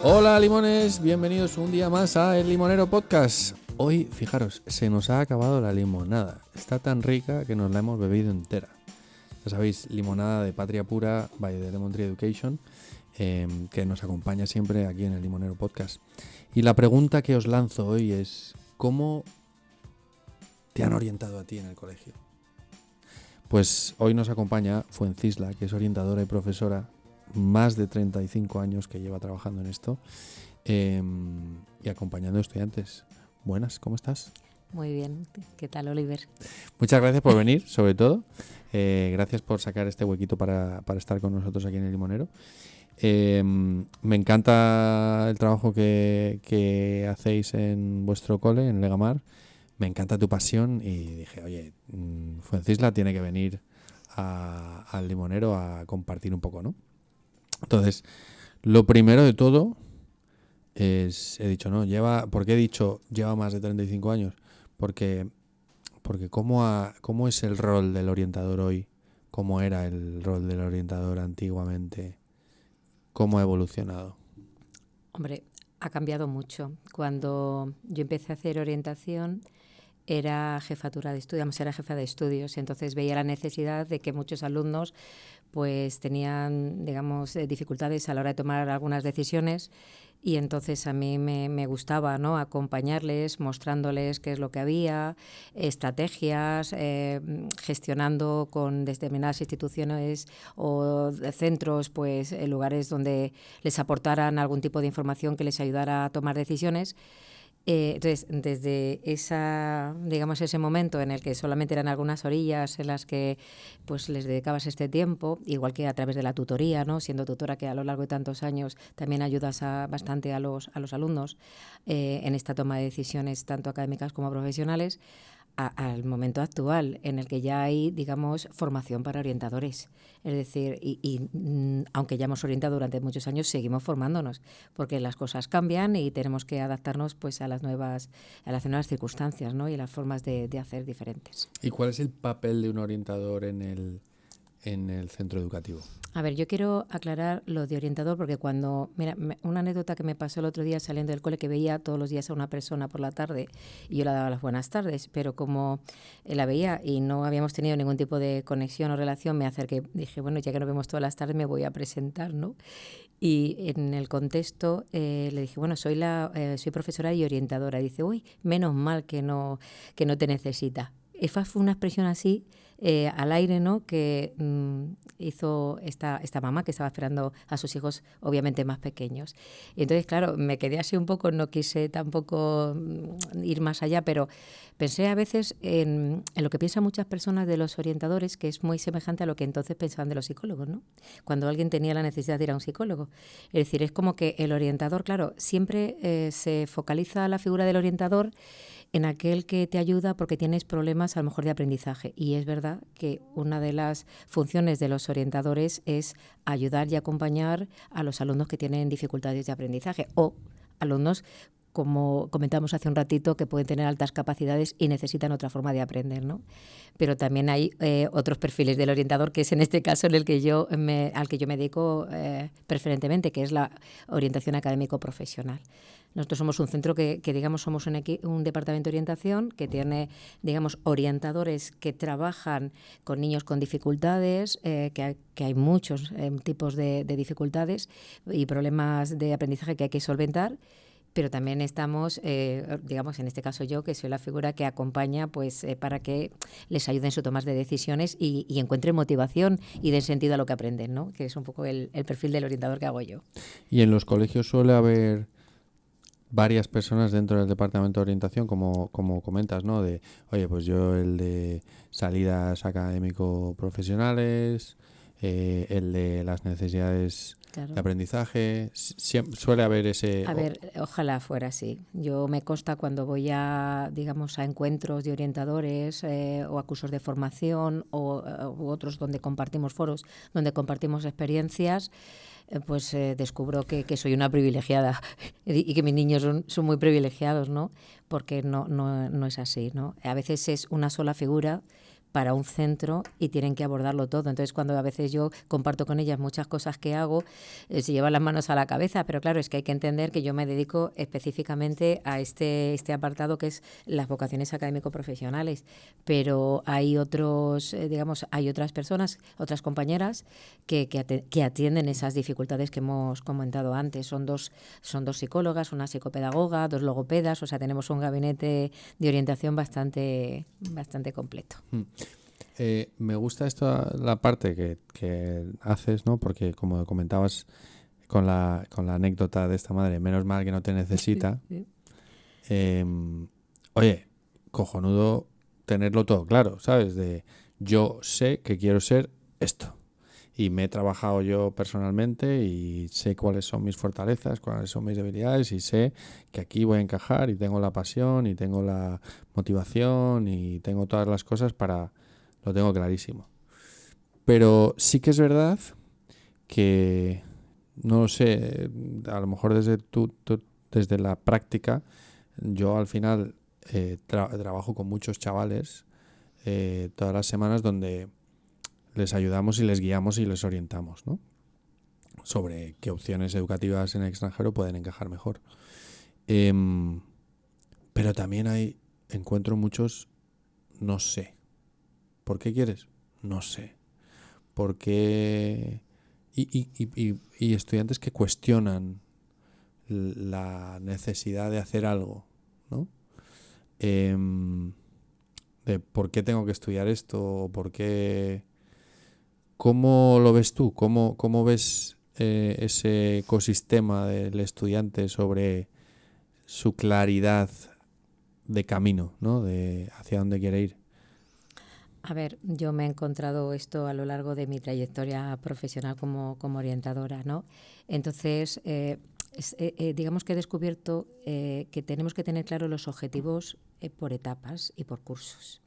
Hola limones, bienvenidos un día más a El Limonero Podcast. Hoy, fijaros, se nos ha acabado la limonada. Está tan rica que nos la hemos bebido entera. Ya sabéis, limonada de Patria Pura by The Lemon Tree Education, que nos acompaña siempre aquí en El Limonero Podcast. Y la pregunta que os lanzo hoy es, ¿cómo te han orientado a ti en el colegio? Pues hoy nos acompaña Fuencisla, que es orientadora y profesora, más de 35 años que lleva trabajando en esto y acompañando estudiantes. Buenas, ¿cómo estás? Muy bien, ¿qué tal, Oliver? Muchas gracias por venir, sobre todo. Gracias por sacar este huequito para estar con nosotros aquí en El Limonero. Me encanta el trabajo que hacéis en vuestro cole, en Legamar. Me encanta tu pasión y dije, oye, Fuencisla tiene que venir al Limonero a compartir un poco, ¿no? Entonces, lo primero de todo es, he dicho, ¿no? ¿Por qué he dicho lleva más de 35 años? Porque ¿cómo es el rol del orientador hoy? ¿Cómo era el rol del orientador antiguamente? ¿Cómo ha evolucionado? Hombre, ha cambiado mucho. Cuando yo empecé a hacer orientación, era jefatura de estudios, era jefa de estudios, y entonces veía la necesidad de que muchos alumnos pues tenían, digamos, dificultades a la hora de tomar algunas decisiones, y entonces a mí me gustaba, ¿no?, acompañarles, mostrándoles qué es lo que había, estrategias, gestionando con determinadas instituciones o centros, pues lugares donde les aportaran algún tipo de información que les ayudara a tomar decisiones. Entonces, desde ese momento en el que solamente eran algunas orillas en las que pues les dedicabas este tiempo, igual que a través de la tutoría, ¿no?, siendo tutora, que a lo largo de tantos años también ayudas bastante a los alumnos en esta toma de decisiones tanto académicas como profesionales, al momento actual en el que ya hay, digamos, formación para orientadores. Es decir, aunque ya hemos orientado durante muchos años, seguimos formándonos, porque las cosas cambian y tenemos que adaptarnos pues a las nuevas circunstancias, ¿no?, y las formas de hacer diferentes. ¿Y cuál es el papel de un orientador en el centro educativo? A ver, yo quiero aclarar lo de orientador, porque una anécdota que me pasó el otro día saliendo del cole, que veía todos los días a una persona por la tarde y yo le daba las buenas tardes, pero como la veía y no habíamos tenido ningún tipo de conexión o relación, me acerqué, dije, bueno, ya que nos vemos todas las tardes me voy a presentar, ¿no? Y en el contexto le dije, bueno, soy profesora y orientadora. Dice, uy, menos mal que no te necesita. Esa fue una expresión así, al aire, ¿no?, que hizo esta mamá que estaba esperando a sus hijos, obviamente más pequeños. Y entonces, claro, me quedé así un poco, no quise tampoco ir más allá, pero pensé a veces en lo que piensan muchas personas de los orientadores, que es muy semejante a lo que entonces pensaban de los psicólogos, ¿no?, cuando alguien tenía la necesidad de ir a un psicólogo. Es decir, es como que el orientador, claro, siempre se focaliza la figura del orientador en aquel que te ayuda porque tienes problemas a lo mejor de aprendizaje. Y es verdad que una de las funciones de los orientadores es ayudar y acompañar a los alumnos que tienen dificultades de aprendizaje o alumnos, como comentamos hace un ratito, que pueden tener altas capacidades y necesitan otra forma de aprender, ¿no? Pero también hay otros perfiles del orientador, que es en este caso al que yo me dedico preferentemente, que es la orientación académico-profesional. Nosotros somos un centro que digamos, somos un departamento de orientación que tiene, digamos, orientadores que trabajan con niños con dificultades, que hay muchos tipos de dificultades y problemas de aprendizaje que hay que solventar. Pero también estamos, digamos, en este caso yo, que soy la figura que acompaña pues para que les ayuden en su toma de decisiones y encuentren motivación y den sentido a lo que aprenden, ¿no?, que es un poco el perfil del orientador que hago yo. ¿Y en los colegios suele haber varias personas dentro del departamento de orientación, como comentas, ¿no? De, oye, pues yo el de salidas académico-profesionales, el de las necesidades Claro. de aprendizaje, suele haber ese... A ver, ojalá fuera así. Yo me consta cuando voy a encuentros de orientadores o a cursos de formación u otros donde compartimos foros, donde compartimos experiencias, pues descubro que soy una privilegiada y que mis niños son muy privilegiados, ¿no? Porque no es así, ¿no? A veces es una sola figura, para un centro y tienen que abordarlo todo. Entonces, cuando a veces yo comparto con ellas muchas cosas que hago, se llevan las manos a la cabeza, pero claro, es que hay que entender que yo me dedico específicamente a este apartado que es las vocaciones académico-profesionales, pero hay otros, hay otras personas, otras compañeras que atienden esas dificultades que hemos comentado antes. Son dos psicólogas, una psicopedagoga, 2 logopedas, o sea, tenemos un gabinete de orientación bastante completo. Me gusta esto, la parte que haces, ¿no? Porque como comentabas con la anécdota de esta madre, menos mal que no te necesita. Sí. Oye, cojonudo tenerlo todo claro, ¿sabes? De yo sé que quiero ser esto. Y me he trabajado yo personalmente y sé cuáles son mis fortalezas, cuáles son mis debilidades y sé que aquí voy a encajar y tengo la pasión y tengo la motivación y tengo todas las cosas lo tengo clarísimo. Pero sí que es verdad que, no lo sé, a lo mejor desde la práctica, yo al final trabajo con muchos chavales todas las semanas donde les ayudamos y les guiamos y les orientamos, ¿no? Sobre qué opciones educativas en el extranjero pueden encajar mejor. Pero también encuentro muchos no sé. ¿Por qué quieres? No sé. ¿Por qué? Y estudiantes que cuestionan la necesidad de hacer algo, ¿no? De por qué tengo que estudiar esto, o por qué. ¿Cómo lo ves tú? ¿Cómo ves ese ecosistema del estudiante sobre su claridad de camino, ¿no? De hacia dónde quiere ir? A ver, yo me he encontrado esto a lo largo de mi trayectoria profesional como orientadora, ¿no? Entonces, digamos que he descubierto que tenemos que tener claros los objetivos por etapas y por cursos.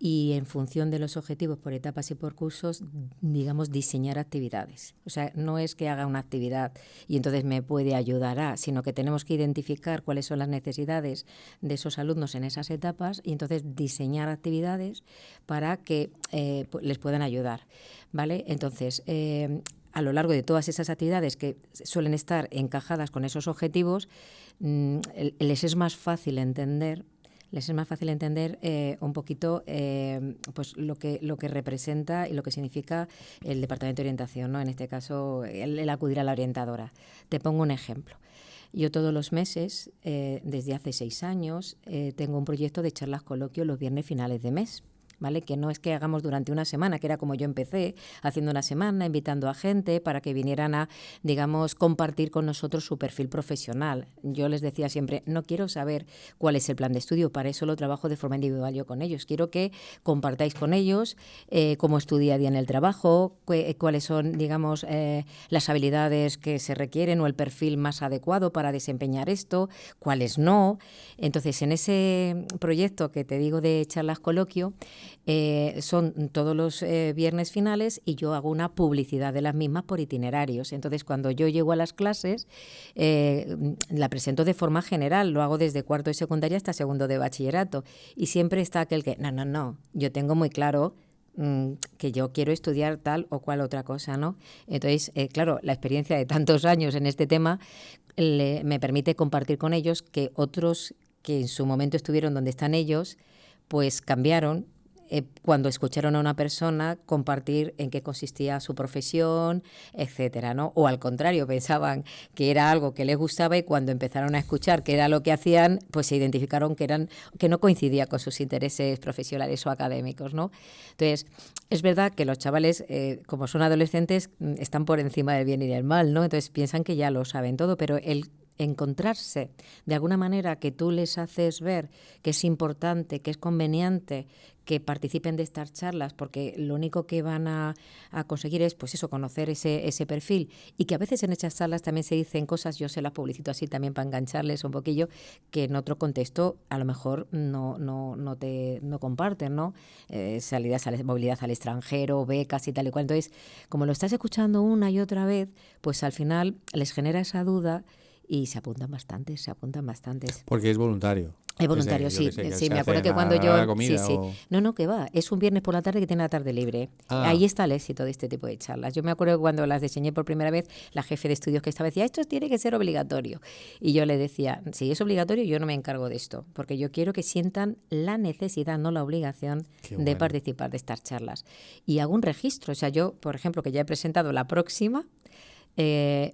Y en función de los objetivos por etapas y por cursos, digamos, diseñar actividades. O sea, no es que haga una actividad y entonces me puede ayudar a, sino que tenemos que identificar cuáles son las necesidades de esos alumnos en esas etapas y entonces diseñar actividades para que les puedan ayudar, ¿vale? Entonces, a lo largo de todas esas actividades que suelen estar encajadas con esos objetivos, les es más fácil entender un poquito pues lo que representa y lo que significa el departamento de orientación, ¿no? En este caso, el acudir a la orientadora. Te pongo un ejemplo. Yo todos los meses, desde hace 6 años, tengo un proyecto de charlas coloquio los viernes finales de mes. ¿Vale? Que no es que hagamos durante una semana, que era como yo empecé, haciendo una semana, invitando a gente para que vinieran a, digamos, compartir con nosotros su perfil profesional. Yo les decía siempre, no quiero saber cuál es el plan de estudio, para eso lo trabajo de forma individual yo con ellos. Quiero que compartáis con ellos cómo es tu día a día en el trabajo, cuáles son, digamos, las habilidades que se requieren o el perfil más adecuado para desempeñar esto, cuáles no. Entonces, en ese proyecto que te digo de charlas coloquio, son todos los viernes finales y yo hago una publicidad de las mismas por itinerarios. Entonces, cuando yo llego a las clases, la presento de forma general, lo hago desde cuarto de secundaria hasta segundo de bachillerato. Y siempre está aquel que, no, yo tengo muy claro que yo quiero estudiar tal o cual otra cosa, ¿no? Entonces, claro, la experiencia de tantos años en este tema me permite compartir con ellos que otros que en su momento estuvieron donde están ellos, pues cambiaron cuando escucharon a una persona compartir en qué consistía su profesión, etcétera, ¿no? O al contrario, pensaban que era algo que les gustaba y cuando empezaron a escuchar qué era lo que hacían, pues se identificaron que no coincidía con sus intereses profesionales o académicos, ¿no? Entonces, es verdad que los chavales, como son adolescentes, están por encima del bien y del mal, ¿no? Entonces piensan que ya lo saben todo, pero el encontrarse de alguna manera que tú les haces ver que es importante, que es conveniente que participen de estas charlas, porque lo único que van a conseguir es, pues eso, conocer ese perfil, y que a veces en estas charlas también se dicen cosas, yo se las publicito así también para engancharles un poquillo, que en otro contexto a lo mejor no comparten, ¿no? Movilidad al extranjero, becas y tal y cual. Entonces, como lo estás escuchando una y otra vez, pues al final les genera esa duda y se apuntan bastantes. Porque es voluntario. Es voluntario, yo qué sí. sé, que Sí, se me acuerdo hace que a cuando la hora de la yo... comida Sí, sí. o... No, que va. Es un viernes por la tarde que tiene la tarde libre. Ah. Ahí está el éxito de este tipo de charlas. Yo me acuerdo que cuando las diseñé por primera vez, la jefe de estudios que estaba decía, esto tiene que ser obligatorio. Y yo le decía, si es obligatorio, yo no me encargo de esto, porque yo quiero que sientan la necesidad, no la obligación Qué de bueno. participar de estas charlas. Y hago un registro. O sea, yo, por ejemplo, que ya he presentado la próxima, les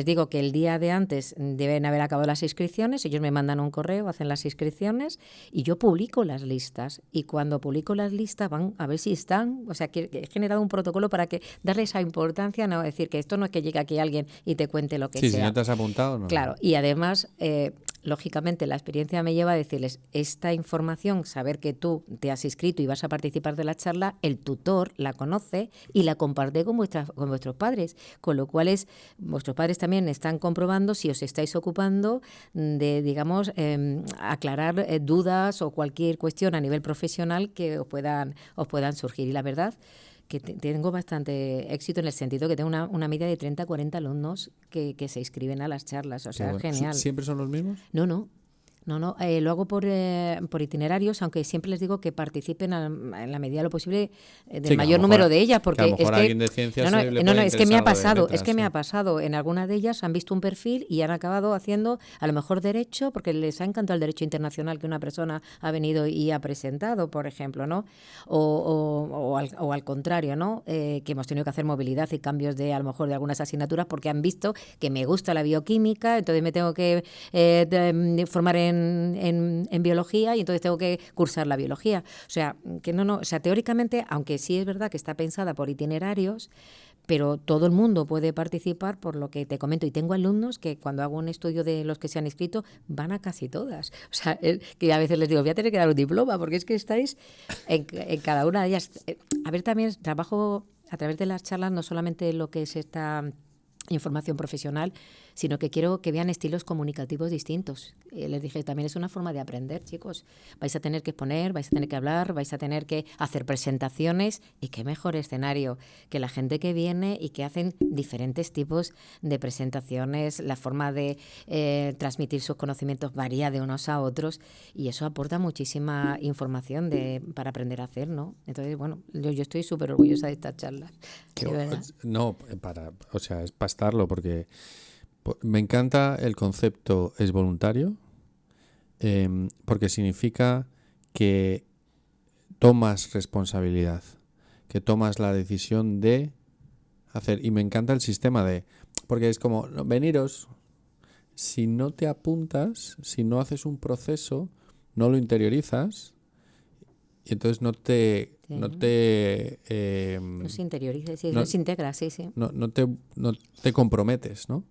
digo que el día de antes deben haber acabado las inscripciones, ellos me mandan un correo, hacen las inscripciones y yo publico las listas. Y cuando publico las listas van a ver si están, o sea, que he generado un protocolo para que darle esa importancia, no decir que esto no es que llegue aquí alguien y te cuente lo que Sí, sea. si no te has apuntado, no. Claro, y además, lógicamente, la experiencia me lleva a decirles, esta información, saber que tú te has inscrito y vas a participar de la charla, el tutor la conoce y la comparte con vuestros padres, con lo cual vuestros padres también están comprobando si os estáis ocupando de, digamos, aclarar dudas o cualquier cuestión a nivel profesional que os puedan surgir. Y la verdad que tengo bastante éxito en el sentido que tengo una media de 30 a 40 alumnos que se inscriben a las charlas, o sea, Bueno. genial. ¿Siempre son los mismos? No, lo hago por itinerarios, aunque siempre les digo que participen en la medida de lo posible del Sí, mayor número de ellas, porque que a lo mejor es alguien de ciencias le puede es que me ha interesar algo de pasado, letras, me sí. ha pasado, en alguna de ellas han visto un perfil y han acabado haciendo a lo mejor derecho, porque les ha encantado el derecho internacional que una persona ha venido y ha presentado, por ejemplo, ¿no? O al contrario, ¿no? Que hemos tenido que hacer movilidad y cambios de a lo mejor de algunas asignaturas porque han visto que me gusta la bioquímica, entonces me tengo que formar en biología y entonces tengo que cursar la biología. O sea, o sea, teóricamente, aunque sí es verdad que está pensada por itinerarios, pero todo el mundo puede participar, por lo que te comento. Y tengo alumnos que cuando hago un estudio de los que se han inscrito, van a casi todas. O sea, que a veces les digo, voy a tener que dar un diploma, porque es que estáis en cada una de ellas. A ver, también trabajo a través de las charlas, no solamente lo que es esta información profesional, sino que quiero que vean estilos comunicativos distintos. Les dije, también es una forma de aprender, chicos. Vais a tener que exponer, vais a tener que hablar, vais a tener que hacer presentaciones, y qué mejor escenario que la gente que viene y que hacen diferentes tipos de presentaciones, la forma de transmitir sus conocimientos varía de unos a otros, y eso aporta muchísima información para aprender a hacer, ¿no? Entonces, bueno, yo estoy súper orgullosa de estas charlas. No, es para estarlo, porque me encanta el concepto es voluntario, porque significa que tomas responsabilidad, que tomas la decisión de hacer. Y me encanta el sistema porque es como, veniros, si no te apuntas, si no haces un proceso, no lo interiorizas, y entonces no se interioriza, sí, no se integra, sí. No te comprometes, ¿no?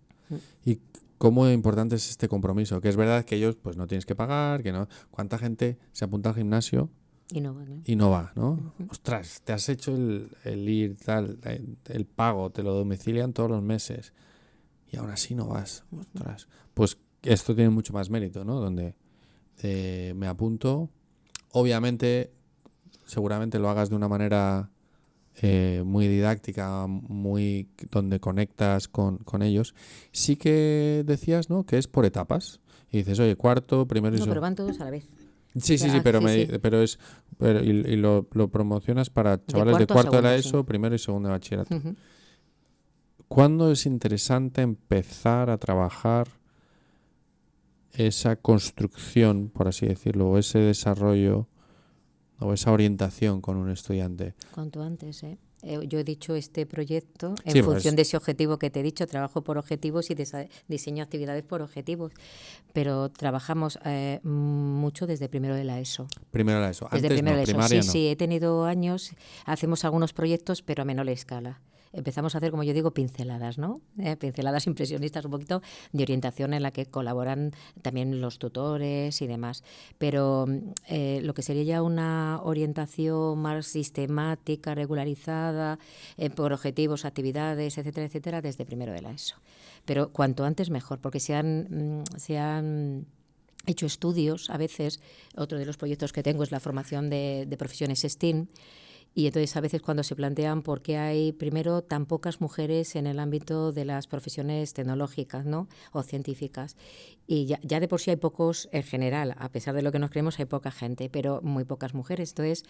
Y cómo importante es este compromiso, que es verdad que ellos pues no tienes que pagar, que no. ¿Cuánta gente se apunta al gimnasio y no va, ¿no? Y no va, ¿no? Ostras, te has hecho el ir, tal, el pago, te lo domicilian todos los meses y aún así no vas. Ostras, pues esto tiene mucho más mérito, ¿no? Donde me apunto, obviamente, seguramente lo hagas de una manera muy didáctica, donde conectas con ellos. Sí que decías, ¿no? Que es por etapas. Y dices, oye, cuarto, primero y No, segundo. pero van todos a la vez. Sí, pero lo promocionas para chavales de cuarto de la ESO, primero y segundo de bachillerato. Uh-huh. ¿Cuándo es interesante empezar a trabajar esa construcción, por así decirlo, o ese desarrollo o esa orientación con un estudiante? Cuanto antes, yo he dicho este proyecto en función de ese objetivo que te he dicho, trabajo por objetivos y diseño actividades por objetivos, pero trabajamos mucho desde primero de la ESO. Primero de la ESO, desde antes primero no, de la ESO. primaria Sí, no. Sí, he tenido años, hacemos algunos proyectos, pero a menor escala. Empezamos a hacer, como yo digo, pinceladas, ¿no? Pinceladas impresionistas, un poquito de orientación en la que colaboran también los tutores y demás. Pero lo que sería ya una orientación más sistemática, regularizada, por objetivos, actividades, etcétera, etcétera, desde primero de la ESO. Pero cuanto antes mejor, porque se han hecho estudios, a veces, otro de los proyectos que tengo es la formación de profesiones STEAM, Y entonces a veces cuando se plantean por qué hay primero tan pocas mujeres en el ámbito de las profesiones tecnológicas, ¿no? O científicas. Y ya de por sí hay pocos en general, a pesar de lo que nos creemos hay poca gente, pero muy pocas mujeres. Entonces,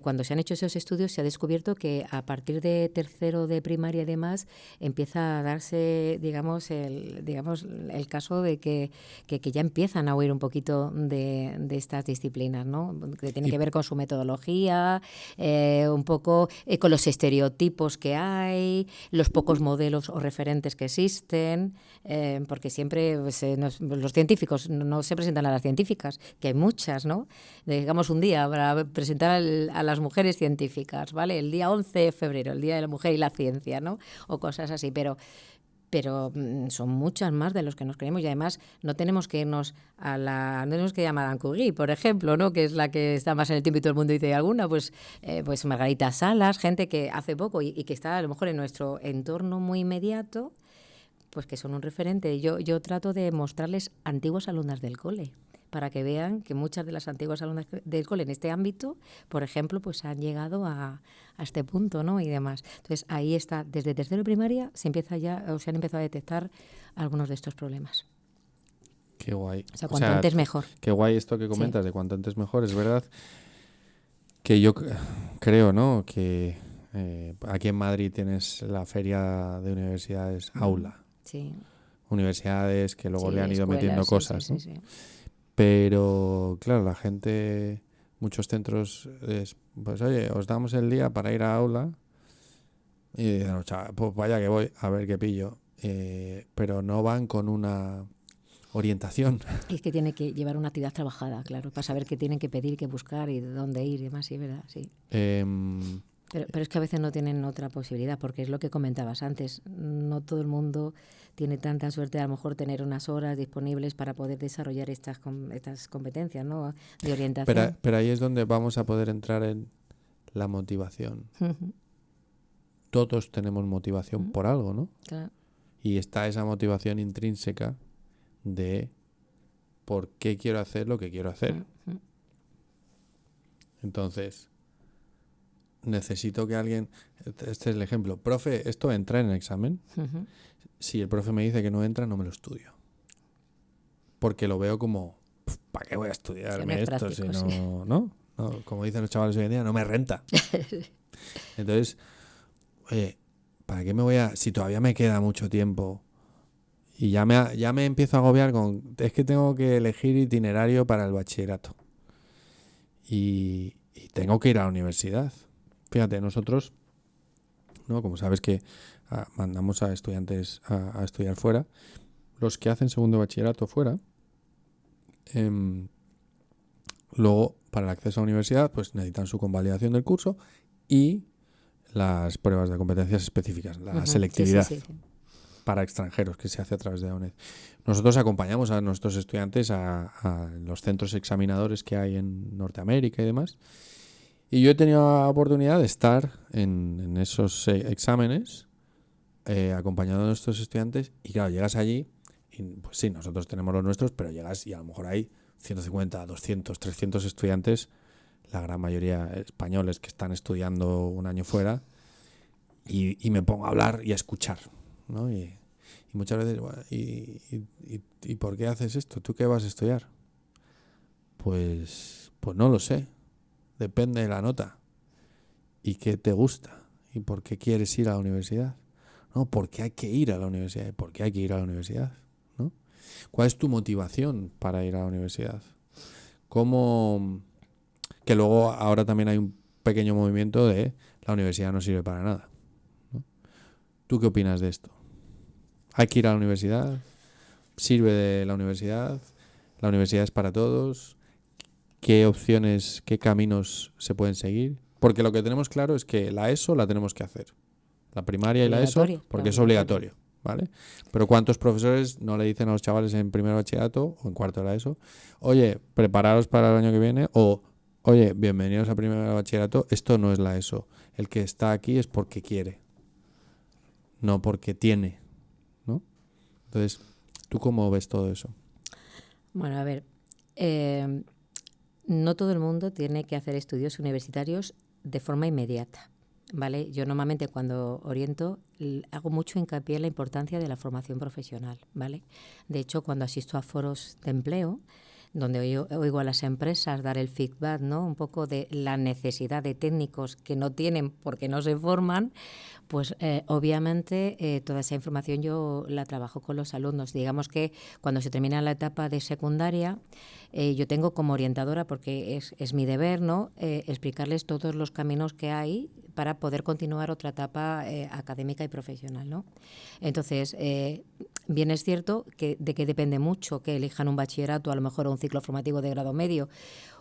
cuando se han hecho esos estudios se ha descubierto que a partir de tercero de primaria y demás empieza a darse, digamos, el caso de que ya empiezan a huir un poquito de estas disciplinas, ¿no? Que tienen que ver con su metodología, un poco con los estereotipos que hay, los pocos modelos o referentes que existen, porque siempre pues, los científicos no se presentan a las científicas, que hay muchas, ¿no? Digamos un día para presentar a las mujeres científicas, ¿vale? El día 11 de febrero, el Día de la Mujer y la Ciencia, ¿no? O cosas así, pero son muchas más de los que nos creemos y además no tenemos que irnos no tenemos que llamar a Madame Curie, por ejemplo, ¿no? Que es la que está más en el tiempo y todo el mundo dice alguna, pues Margarita Salas, gente que hace poco y que está a lo mejor en nuestro entorno muy inmediato, pues que son un referente. Yo trato de mostrarles antiguas alumnas del cole para que vean que muchas de las antiguas alumnas del cole en este ámbito, por ejemplo, pues han llegado a este punto, ¿no? Y demás. Entonces, ahí está, desde tercero de primaria se han empezado a detectar algunos de estos problemas. Qué guay. O sea, cuanto antes mejor. Qué guay esto que comentas, de cuanto antes mejor. Es verdad que yo creo, ¿no? Que aquí en Madrid tienes la feria de universidades Aula. Sí. Universidades que luego le han ido escuelas, metiendo cosas, ¿no? Sí. Pero, claro, la gente, muchos centros, pues oye, os damos el día para ir a aula. Y dicen, pues vaya que voy, a ver qué pillo. Pero no van con una orientación. Es que tiene que llevar una actividad trabajada, claro, para saber qué tienen que pedir, qué buscar y dónde ir y demás, sí, ¿verdad? Sí. Pero es que a veces no tienen otra posibilidad, porque es lo que comentabas antes, no todo el mundo tiene tanta suerte de a lo mejor tener unas horas disponibles para poder desarrollar estas competencias, ¿no? De orientación. Pero ahí es donde vamos a poder entrar en la motivación. Todos tenemos motivación por algo, ¿no? Claro. Y está esa motivación intrínseca de por qué quiero hacer lo que quiero hacer. Entonces, necesito que alguien... Este es el ejemplo. Profe, ¿esto entra en el examen? Si el profe me dice que no entra, no me lo estudio. Porque lo veo como, ¿para qué voy a estudiarme esto? Práctico, si no, como dicen los chavales hoy en día, no me renta. Entonces, oye, ¿para qué me voy a...? Si todavía me queda mucho tiempo y ya me empiezo a agobiar con... Es que tengo que elegir itinerario para el bachillerato. Y tengo que ir a la universidad. Fíjate, nosotros, ¿no? Como sabes que mandamos a estudiantes a estudiar fuera, los que hacen segundo bachillerato fuera, luego para el acceso a la universidad pues necesitan su convalidación del curso y las pruebas de competencias específicas, la selectividad sí. Para extranjeros que se hace a través de la UNED. Nosotros acompañamos a nuestros estudiantes a los centros examinadores que hay en Norteamérica y demás. Y yo he tenido la oportunidad de estar en esos exámenes acompañando a nuestros estudiantes y claro, llegas allí y pues sí, nosotros tenemos los nuestros, pero llegas y a lo mejor hay 150, 200, 300 estudiantes, la gran mayoría españoles que están estudiando un año fuera y me pongo a hablar y a escuchar, ¿no? Y muchas veces, bueno, ¿y por qué haces esto? ¿Tú qué vas a estudiar? Pues no lo sé. Depende de la nota. ¿Y qué te gusta? ¿Y por qué quieres ir a la universidad? No, ¿por qué hay que ir a la universidad? ¿Por qué hay que ir a la universidad? ¿No? ¿Cuál es tu motivación para ir a la universidad? ¿Cómo? Que luego ahora también hay un pequeño movimiento de la universidad no sirve para nada, ¿no? ¿Tú qué opinas de esto? ¿Hay que ir a la universidad? ¿Sirve de la universidad? ¿La universidad es para todos? ¿Qué opciones, qué caminos se pueden seguir? Porque lo que tenemos claro es que la ESO la tenemos que hacer. La primaria y la ESO, porque es obligatorio, ¿vale? Pero ¿cuántos profesores no le dicen a los chavales en primer bachillerato o en cuarto de la ESO, oye, prepararos para el año que viene, o oye, bienvenidos a primer bachillerato, esto no es la ESO. El que está aquí es porque quiere, no porque tiene, ¿no? Entonces, ¿tú cómo ves todo eso? Bueno, a ver, no todo el mundo tiene que hacer estudios universitarios de forma inmediata. ¿Vale? Yo normalmente cuando oriento hago mucho hincapié en la importancia de la formación profesional, ¿vale? De hecho, cuando asisto a foros de empleo, donde oigo a las empresas dar el feedback, ¿no? Un poco de la necesidad de técnicos que no tienen porque no se forman, pues obviamente toda esa información yo la trabajo con los alumnos. Digamos que cuando se termina la etapa de secundaria, yo tengo como orientadora, porque es mi deber, ¿no? Explicarles todos los caminos que hay para poder continuar otra etapa académica y profesional, ¿no? Entonces, bien es cierto de que depende mucho que elijan un bachillerato, a lo mejor un ciclo formativo de grado medio,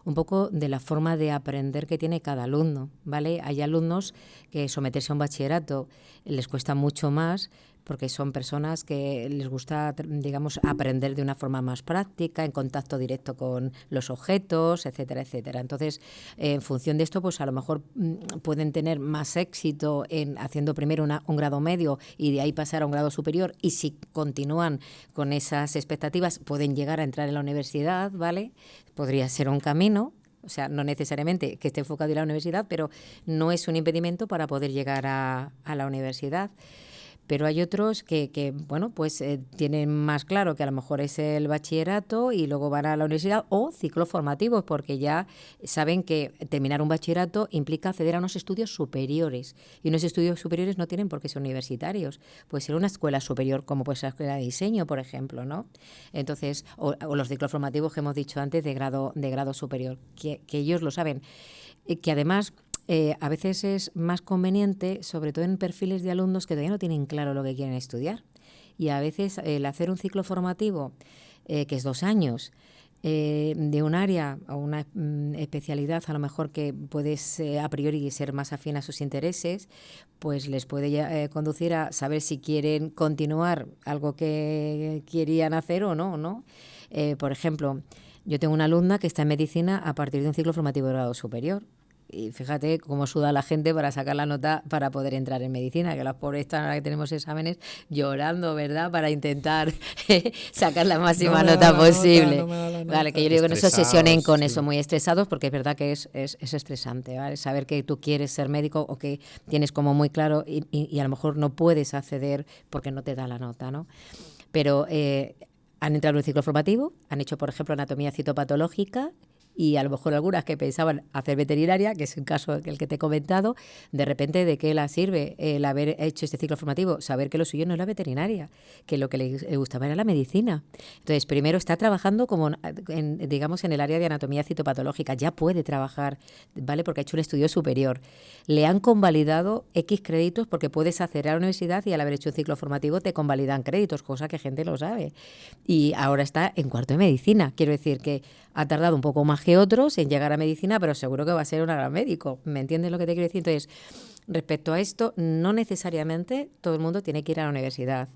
un poco de la forma de aprender que tiene cada alumno, ¿vale? Hay alumnos que someterse a un bachillerato les cuesta mucho más porque son personas que les gusta, digamos, aprender de una forma más práctica, en contacto directo con los objetos, etcétera, etcétera. Entonces, en función de esto, pues a lo mejor pueden tener más éxito en haciendo primero un grado medio y de ahí pasar a un grado superior, y si continúan con esas expectativas pueden llegar a entrar en la universidad, ¿vale? Podría ser un camino. O sea, no necesariamente que esté enfocado en la universidad, pero no es un impedimento para poder llegar a la universidad. Pero hay otros que bueno, pues tienen más claro que a lo mejor es el bachillerato y luego van a la universidad, o ciclos formativos, porque ya saben que terminar un bachillerato implica acceder a unos estudios superiores. Y unos estudios superiores no tienen por qué ser universitarios. Puede ser una escuela superior, como puede ser la escuela de diseño, por ejemplo, ¿no? Entonces, o los ciclos formativos que hemos dicho antes de grado superior, que ellos lo saben. Que además... a veces es más conveniente, sobre todo en perfiles de alumnos que todavía no tienen claro lo que quieren estudiar. Y a veces el hacer un ciclo formativo, que es 2 años, de un área o una especialidad a lo mejor que puede a priori ser más afín a sus intereses, pues les puede conducir a saber si quieren continuar algo que querían hacer o no, ¿no? Por ejemplo, yo tengo una alumna que está en medicina a partir de un ciclo formativo de grado superior. Y fíjate cómo suda la gente para sacar la nota para poder entrar en medicina, que las pobres están, ahora que tenemos exámenes, llorando, ¿verdad? Para intentar sacar la máxima nota posible. Vale, que yo digo que no se obsesionen con eso, muy estresados, porque es verdad que es estresante, ¿vale? Saber que tú quieres ser médico o que tienes como muy claro y a lo mejor no puedes acceder porque no te da la nota, ¿no? Pero han entrado en un ciclo formativo, han hecho, por ejemplo, anatomía citopatológica, y a lo mejor algunas que pensaban hacer veterinaria, que es el caso el que te he comentado, de repente ¿de qué la sirve el haber hecho este ciclo formativo? Saber que lo suyo no es la veterinaria, que lo que le gustaba era la medicina. Entonces, primero está trabajando como digamos en el área de anatomía citopatológica, ya puede trabajar, ¿vale? Porque ha hecho un estudio superior. Le han convalidado X créditos porque puedes acceder a la universidad y al haber hecho un ciclo formativo te convalidan créditos, cosa que gente lo sabe. Y ahora está en cuarto de medicina. Quiero decir que ha tardado un poco más que otros en llegar a medicina, pero seguro que va a ser un gran médico. ¿Me entiendes lo que te quiero decir? Entonces, respecto a esto, no necesariamente todo el mundo tiene que ir a la universidad.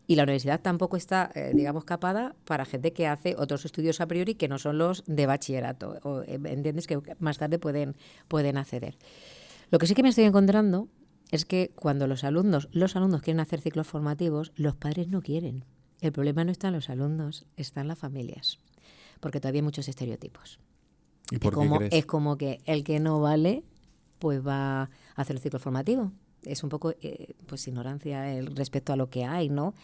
Y la universidad tampoco está, digamos, capada para gente que hace otros estudios a priori que no son los de bachillerato. ¿Entiendes? Que más tarde pueden acceder. Lo que sí que me estoy encontrando es que cuando los alumnos quieren hacer ciclos formativos, los padres no quieren. El problema no está en los alumnos, está en las familias. Porque todavía hay muchos estereotipos. ¿Y por qué crees? Es como que el que no vale, pues va a hacer el ciclo formativo. Es un poco pues ignorancia respecto a lo que hay, ¿no?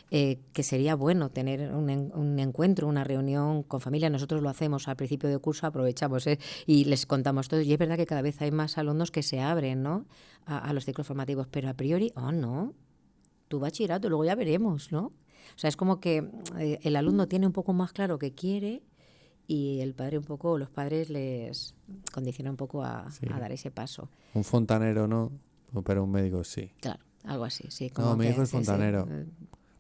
Que sería bueno tener un encuentro, una reunión con familia. Nosotros lo hacemos al principio de curso, aprovechamos y les contamos todo. Y es verdad que cada vez hay más alumnos que se abren, ¿no? a los ciclos formativos, pero a priori, no, tu bachillerato, luego ya veremos, ¿no? O sea, es como que el alumno tiene un poco más claro qué quiere y el padre un poco, los padres les condicionan un poco a dar ese paso. Un fontanero no, pero un médico sí. Claro, algo así, sí. Como no, mi hijo es fontanero.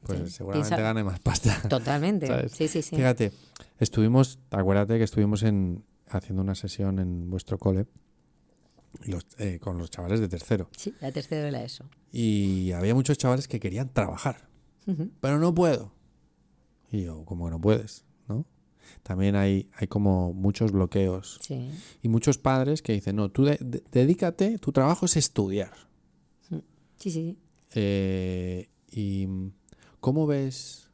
Pues seguramente gane más pasta. Totalmente, ¿sabes? Sí. Fíjate, acuérdate que estuvimos haciendo una sesión en vuestro cole con los chavales de tercero. Sí, la tercera de la ESO. Y había muchos chavales que querían trabajar, pero no puedo. Y yo, ¿cómo que no puedes? ¿No? También hay como muchos bloqueos. Sí. Y muchos padres que dicen, no, tú dedícate, tu trabajo es estudiar. Sí. ¿Y cómo ves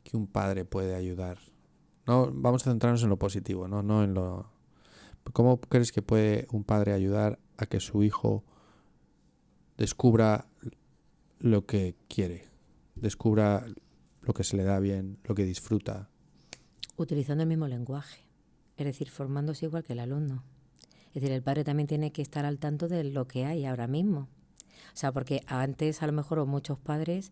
que un padre puede ayudar? No, vamos a centrarnos en lo positivo, no en lo... ¿Cómo crees que puede un padre ayudar a que su hijo descubra lo que quiere, descubra lo que se le da bien, lo que disfruta. Utilizando el mismo lenguaje, es decir, formándose igual que el alumno. Es decir, el padre también tiene que estar al tanto de lo que hay ahora mismo. O sea, porque antes a lo mejor muchos padres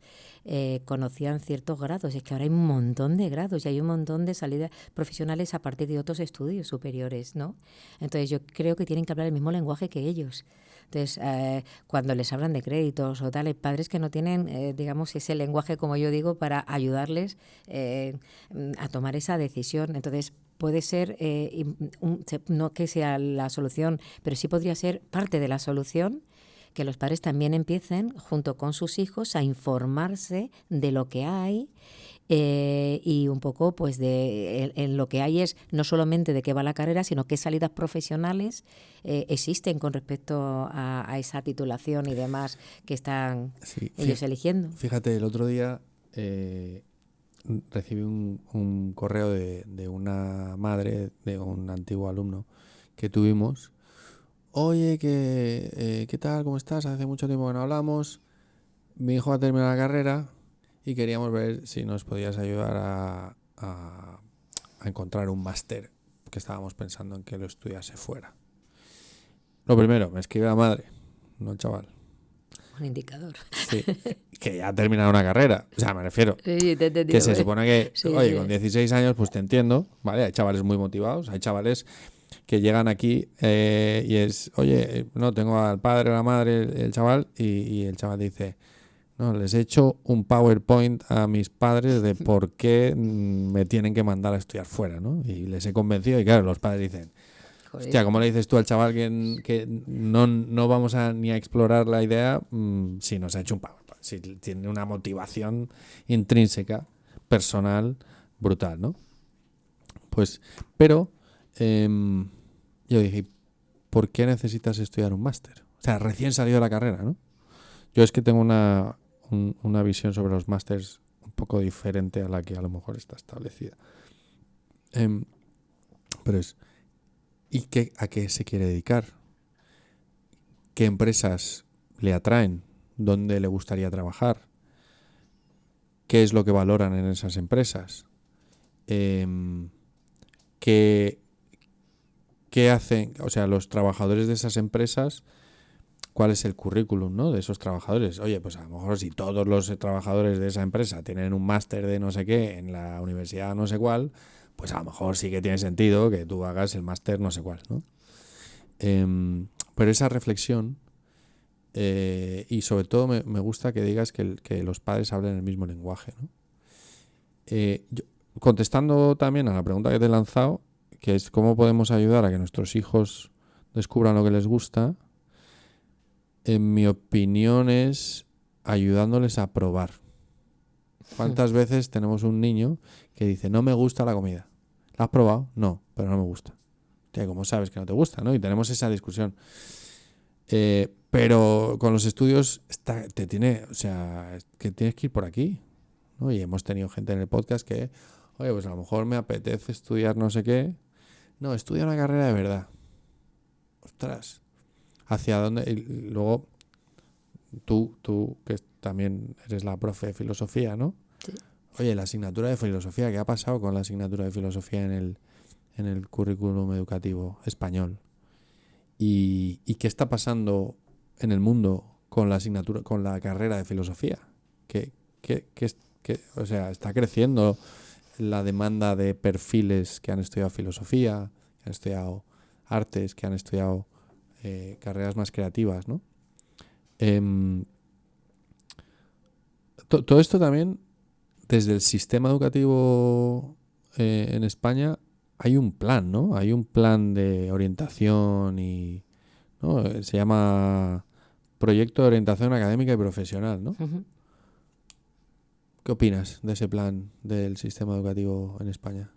conocían ciertos grados. Es que ahora hay un montón de grados y hay un montón de salidas profesionales a partir de otros estudios superiores, ¿no? Entonces yo creo que tienen que hablar el mismo lenguaje que ellos. Entonces, cuando les hablan de créditos o tal, hay padres que no tienen, digamos, ese lenguaje, como yo digo, para ayudarles a tomar esa decisión. Entonces, puede ser, no que sea la solución, pero sí podría ser parte de la solución, que los padres también empiecen, junto con sus hijos, a informarse de lo que hay y un poco pues en lo que hay es no solamente de qué va la carrera, sino qué salidas profesionales existen con respecto a esa titulación y demás que están ellos eligiendo. Fíjate, el otro día recibí un correo de una madre de un antiguo alumno que tuvimos. Oye, ¿qué tal? ¿Cómo estás? Hace mucho tiempo que no hablamos. Mi hijo ha terminado la carrera y queríamos ver si nos podías ayudar a encontrar un máster, que estábamos pensando en que lo estudiase fuera. Lo primero, me escribe la madre, no el chaval. Un indicador. Sí, que ya ha terminado una carrera. O sea, me refiero. Sí, te he entendido, que se supone que, sí, oye, sí. con 16 años, pues te entiendo, ¿vale? Hay chavales muy motivados, hay chavales que llegan aquí y es, oye, no, tengo al padre o la madre, el chaval, y el chaval dice, no, les he hecho un PowerPoint a mis padres de por qué me tienen que mandar a estudiar fuera, ¿no? Y les he convencido y claro, los padres dicen, hostia, ¿cómo le dices tú al chaval que no vamos ni a explorar la idea si nos ha hecho un PowerPoint? Si tiene una motivación intrínseca, personal, brutal, ¿no? Pues, pero yo dije, ¿por qué necesitas estudiar un máster? O sea, recién salido de la carrera, ¿no? Yo es que tengo una visión sobre los másters un poco diferente a la que a lo mejor está establecida. Pero es, ¿y a qué se quiere dedicar? ¿Qué empresas le atraen? ¿Dónde le gustaría trabajar? ¿Qué es lo que valoran en esas empresas? ¿Qué hacen? O sea, los trabajadores de esas empresas, ¿cuál es el currículum, ¿no? De esos trabajadores? Oye, pues a lo mejor si todos los trabajadores de esa empresa tienen un máster de no sé qué en la universidad no sé cuál, pues a lo mejor sí que tiene sentido que tú hagas el máster no sé cuál, ¿no? Pero esa reflexión y sobre todo me gusta que digas que los padres hablen el mismo lenguaje, ¿no? Contestando también a la pregunta que te he lanzado, que es cómo podemos ayudar a que nuestros hijos descubran lo que les gusta, en mi opinión es ayudándoles a probar. ¿Cuántas veces tenemos un niño que dice, no me gusta la comida? ¿La has probado? No, pero no me gusta. Tía, ¿cómo sabes que no te gusta, no? Y tenemos esa discusión. Pero con los estudios o sea, que tienes que ir por aquí, ¿no? Y hemos tenido gente en el podcast que, oye, pues a lo mejor me apetece estudiar no sé qué. No, estudia una carrera de verdad. Ostras, ¿hacia dónde? Y luego, tú que también eres la profe de filosofía, ¿no? Sí. Oye, la asignatura de filosofía, ¿qué ha pasado con la asignatura de filosofía en el currículum educativo español? ¿Y qué está pasando en el mundo con la asignatura, con la carrera de filosofía? O sea, está creciendo la demanda de perfiles que han estudiado filosofía, que han estudiado artes, que han estudiado carreras más creativas, ¿no? Todo esto también, desde el sistema educativo en España, hay un plan, ¿no? Hay un plan de orientación y, ¿no? Se llama Proyecto de Orientación Académica y Profesional, ¿no? Uh-huh. ¿Qué opinas de ese plan del sistema educativo en España?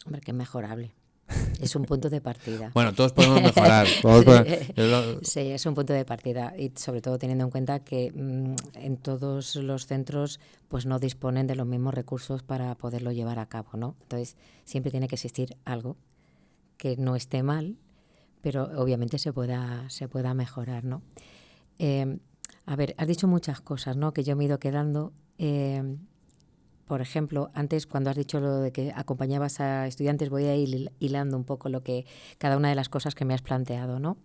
Hombre, que es mejorable. Es un punto de partida. Bueno, todos podemos mejorar. Sí, es un punto de partida y sobre todo teniendo en cuenta que en todos los centros pues no disponen de los mismos recursos para poderlo llevar a cabo, ¿no? Entonces siempre tiene que existir algo que no esté mal, pero obviamente se pueda mejorar, ¿no? A ver, has dicho muchas cosas, ¿no?, que yo me he ido quedando. Por ejemplo, antes cuando has dicho lo de que acompañabas a estudiantes, voy a ir hilando un poco cada una de las cosas que me has planteado, ¿no?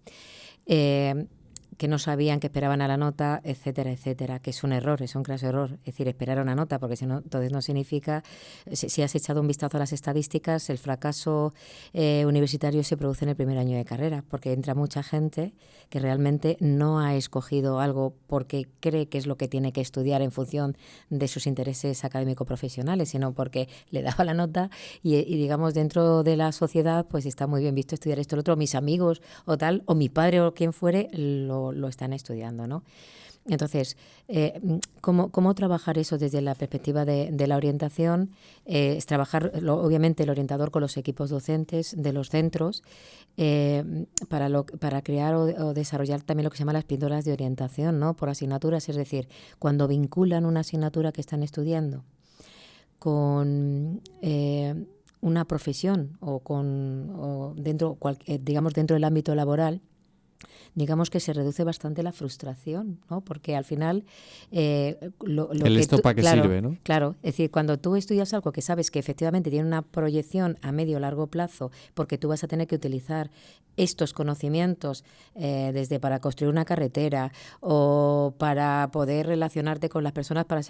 Que no sabían, que esperaban a la nota, etcétera, etcétera, que es un error, es un craso error. Es decir, esperar a una nota, porque si no, entonces no significa, si has echado un vistazo a las estadísticas, el fracaso universitario se produce en el primer año de carrera, porque entra mucha gente que realmente no ha escogido algo porque cree que es lo que tiene que estudiar en función de sus intereses académico-profesionales, sino porque le daba la nota y digamos, dentro de la sociedad, pues está muy bien visto estudiar esto o lo otro, mis amigos o tal, o mi padre o quien fuere, lo están estudiando, ¿no? Entonces, ¿cómo trabajar eso desde la perspectiva de la orientación? Es trabajar, obviamente, el orientador con los equipos docentes de los centros para crear o desarrollar también lo que se llama las píldoras de orientación, ¿no?, por asignaturas, es decir, cuando vinculan una asignatura que están estudiando con una profesión digamos, dentro del ámbito laboral, digamos que se reduce bastante la frustración, ¿no? Porque al final esto para qué sirve, ¿no? Claro, es decir, cuando tú estudias algo que sabes que efectivamente tiene una proyección a medio o largo plazo, porque tú vas a tener que utilizar estos conocimientos desde para construir una carretera o para poder relacionarte con las personas para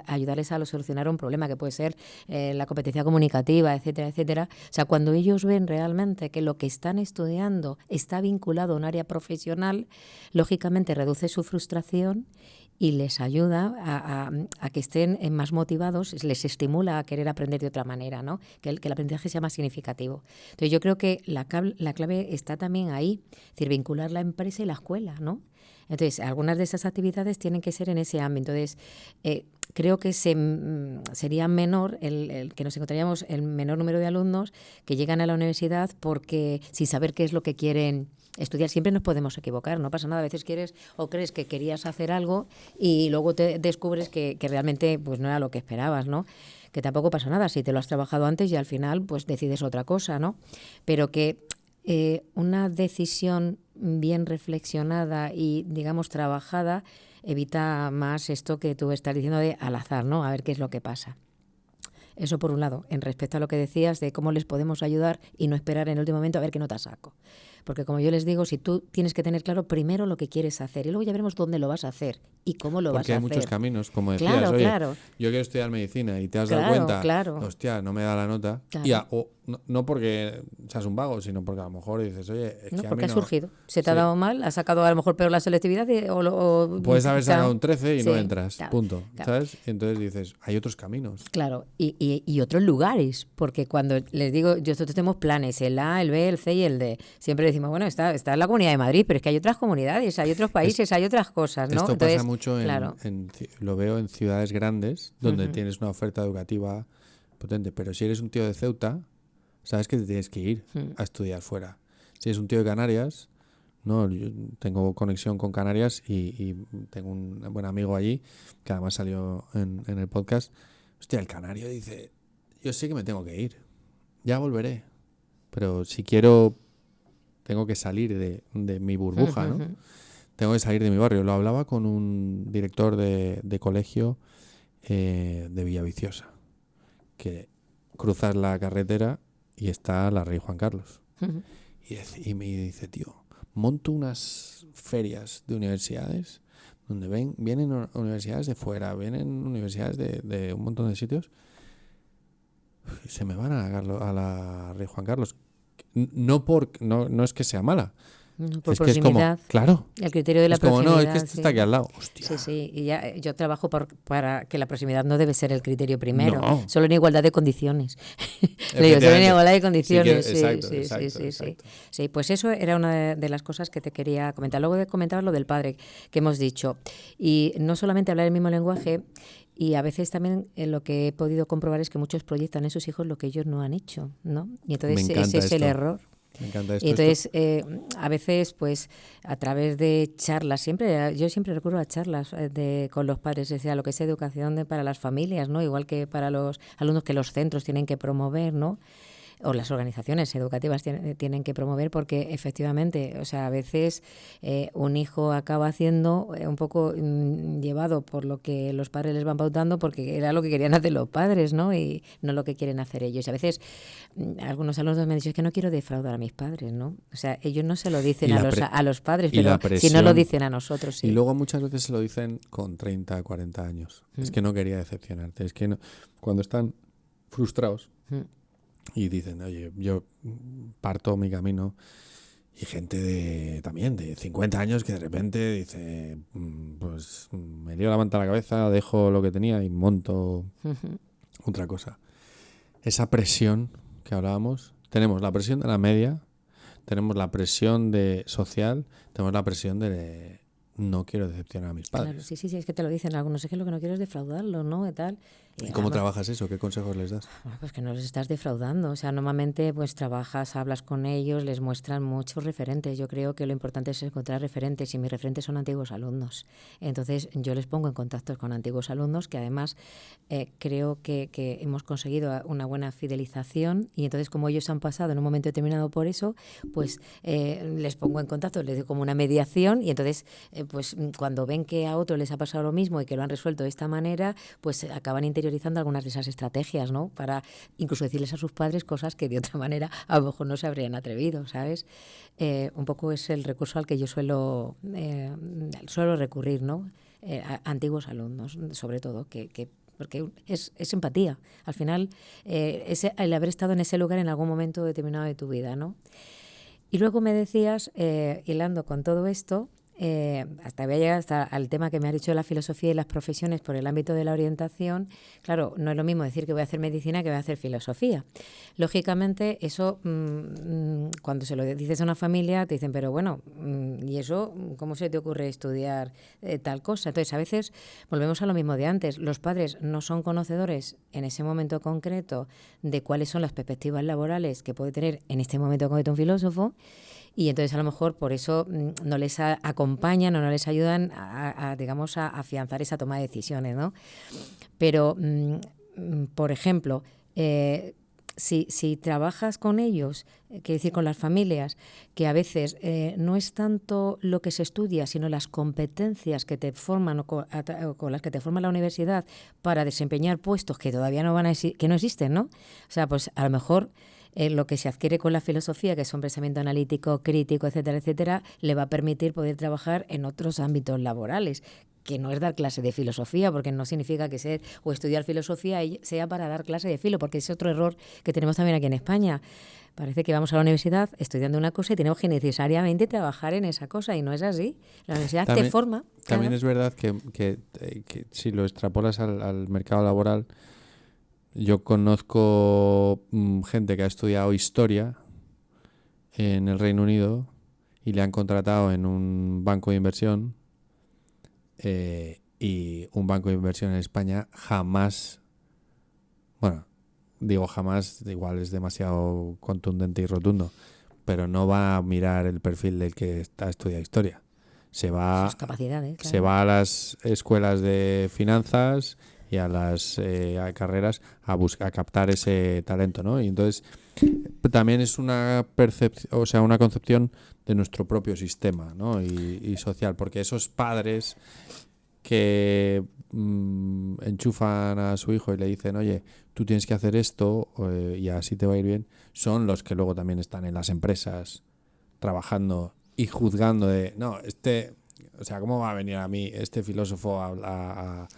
ayudarles a solucionar un problema que puede ser la competencia comunicativa, etcétera, etcétera. O sea, cuando ellos ven realmente que lo que están estudiando está vinculado a un área profesional, lógicamente reduce su frustración y les ayuda a que estén más motivados, les estimula a querer aprender de otra manera, ¿no? Que el aprendizaje sea más significativo. Entonces yo creo que la clave está también ahí, es decir, vincular la empresa y la escuela, ¿no? Entonces, algunas de esas actividades tienen que ser en ese ámbito. Entonces, creo que sería menor el que nos encontraríamos el menor número de alumnos que llegan a la universidad porque sin saber qué es lo que quieren estudiar. Siempre nos podemos equivocar, no pasa nada. A veces quieres o crees que querías hacer algo y luego te descubres que realmente pues no era lo que esperabas, ¿no? Que tampoco pasa nada si te lo has trabajado antes y al final pues decides otra cosa, ¿no? Pero que una decisión bien reflexionada y, digamos, trabajada evita más esto que tú estás diciendo de al azar, ¿no? A ver qué es lo que pasa. Eso por un lado, en respecto a lo que decías de cómo les podemos ayudar y no esperar en el último momento a ver qué nota saco. Porque como yo les digo, si tú tienes que tener claro primero lo que quieres hacer y luego ya veremos dónde lo vas a hacer y cómo lo vas a hacer. Porque hay muchos caminos, como decías, claro, oye, claro. Yo quiero estudiar medicina y te has dado cuenta, hostia, no me da la nota. Claro. O no porque seas un vago, sino porque a lo mejor dices, oye, es no, que porque a mí ha surgido. Se te ha dado mal, has sacado a lo mejor peor la selectividad puedes haber sacado un 13 y no entras, claro, punto, claro. ¿sabes? Y entonces dices, hay otros caminos. Claro, y otros lugares, porque cuando les digo, nosotros tenemos planes, el A, el B, el C y el D. Siempre decimos, bueno, está en la Comunidad de Madrid, pero es que hay otras comunidades, hay otros países, hay otras cosas, ¿no? Esto Entonces, pasa mucho lo veo en ciudades grandes, donde tienes una oferta educativa potente, pero si eres un tío de Ceuta, sabes que te tienes que ir a estudiar fuera. Si eres un tío de Canarias, no, yo tengo conexión con Canarias y tengo un buen amigo allí, que además salió en el podcast. Hostia, el canario dice, yo sé que me tengo que ir, ya volveré, pero si quiero, tengo que salir de mi burbuja, ¿no? Tengo que salir de mi barrio. Lo hablaba con un director de colegio de Villaviciosa, que cruzas la carretera y está la Rey Juan Carlos. Y me dice, tío, monto unas ferias de universidades donde vienen universidades de fuera, vienen universidades de un montón de sitios y se me van a la Rey Juan Carlos. No es que sea mala. Por es proximidad, que es como, claro, el criterio de la es como, proximidad. no, es que este está aquí al lado. Hostia. Sí, y ya yo trabajo para que la proximidad no debe ser el criterio primero, No. Solo en igualdad de condiciones. Le digo, solo en igualdad de condiciones. Exacto. Sí, pues eso era una de las cosas que te quería comentar. Luego comentabas lo del padre que hemos dicho. Y no solamente hablar el mismo lenguaje, y a veces también lo que he podido comprobar es que muchos proyectan en sus hijos lo que ellos no han hecho, ¿no? Y entonces ese es el error. Me encanta esto. Y entonces, a veces, pues, a través de charlas, yo siempre recurro a charlas con los padres, o sea, lo que es educación para las familias, ¿no? Igual que para los alumnos que los centros tienen que promover, ¿no? o las organizaciones educativas tienen que promover, porque efectivamente, o sea, a veces un hijo acaba haciendo un poco llevado por lo que los padres les van pautando, porque era lo que querían hacer los padres, ¿no? Y no lo que quieren hacer ellos. Y a veces algunos alumnos me han dicho, es que no quiero defraudar a mis padres, ¿no? O sea, ellos no se lo dicen a los padres, pero si no lo dicen a nosotros, sí. Y luego muchas veces se lo dicen con 30, 40 años. Es que no quería decepcionarte, es que no, cuando están frustrados y dicen, oye, yo parto mi camino, y gente también de 50 años que de repente dice, pues me lío la manta a la cabeza, dejo lo que tenía y monto otra cosa. Esa presión que hablábamos, tenemos la presión de la media, tenemos la presión de social, tenemos la presión de no quiero decepcionar a mis padres. Claro, sí, es que te lo dicen algunos, es que lo que no quiero es defraudarlo, ¿no? Y tal. ¿Y cómo trabajas eso? ¿Qué consejos les das? Pues que no les estás defraudando. O sea, normalmente pues trabajas, hablas con ellos, les muestran muchos referentes. Yo creo que lo importante es encontrar referentes, y mis referentes son antiguos alumnos. Entonces yo les pongo en contacto con antiguos alumnos, que además creo que hemos conseguido una buena fidelización, y entonces como ellos han pasado en un momento determinado por eso, pues les pongo en contacto, les doy como una mediación, y entonces pues cuando ven que a otros les ha pasado lo mismo y que lo han resuelto de esta manera, pues acaban interiorizando algunas de esas estrategias, ¿no? Para incluso decirles a sus padres cosas que de otra manera a lo mejor no se habrían atrevido, ¿sabes? Un poco es el recurso al que yo suelo recurrir, ¿no? A antiguos alumnos, sobre todo, porque es empatía. Al final, el haber estado en ese lugar en algún momento determinado de tu vida, ¿no? Y luego me decías, hilando con todo esto, hasta voy a llegar hasta al tema que me has dicho de la filosofía y las profesiones por el ámbito de la orientación. Claro, no es lo mismo decir que voy a hacer medicina que voy a hacer filosofía. Lógicamente, eso, cuando se lo dices a una familia, te dicen, pero bueno, ¿y eso cómo se te ocurre estudiar tal cosa? Entonces, a veces volvemos a lo mismo de antes. Los padres no son conocedores en ese momento concreto de cuáles son las perspectivas laborales que puede tener en este momento concreto un filósofo, y entonces a lo mejor por eso no les acompañan o no les ayudan digamos, a afianzar esa toma de decisiones, ¿no? Pero, por ejemplo, si trabajas con ellos, quiero decir con las familias, que a veces no es tanto lo que se estudia, sino las competencias que te forman o con las que te forma la universidad para desempeñar puestos que todavía no que no existen, ¿no? O sea, pues a lo mejor lo que se adquiere con la filosofía, que es un pensamiento analítico, crítico, etcétera, etcétera, le va a permitir poder trabajar en otros ámbitos laborales, que no es dar clase de filosofía, porque no significa que ser o estudiar filosofía sea para dar clase de filo, porque es otro error que tenemos también aquí en España. Parece que vamos a la universidad estudiando una cosa y tenemos que necesariamente trabajar en esa cosa, y no es así. La universidad también, te forma. También es verdad que si lo extrapolas al mercado laboral, yo conozco gente que ha estudiado historia en el Reino Unido y le han contratado en un banco de inversión, y un banco de inversión en España jamás, bueno, digo jamás, igual es demasiado contundente y rotundo, pero no va a mirar el perfil del que está estudiando historia. Se va, sus capacidades, claro. Se va a las escuelas de finanzas y a las carreras a captar ese talento, ¿no? Y entonces también es una percepción, o sea, una concepción de nuestro propio sistema, ¿no? Y social, porque esos padres que enchufan a su hijo y le dicen, oye, tú tienes que hacer esto y así te va a ir bien, son los que luego también están en las empresas trabajando y juzgando de, no, o sea, ¿cómo va a venir a mí este filósofo a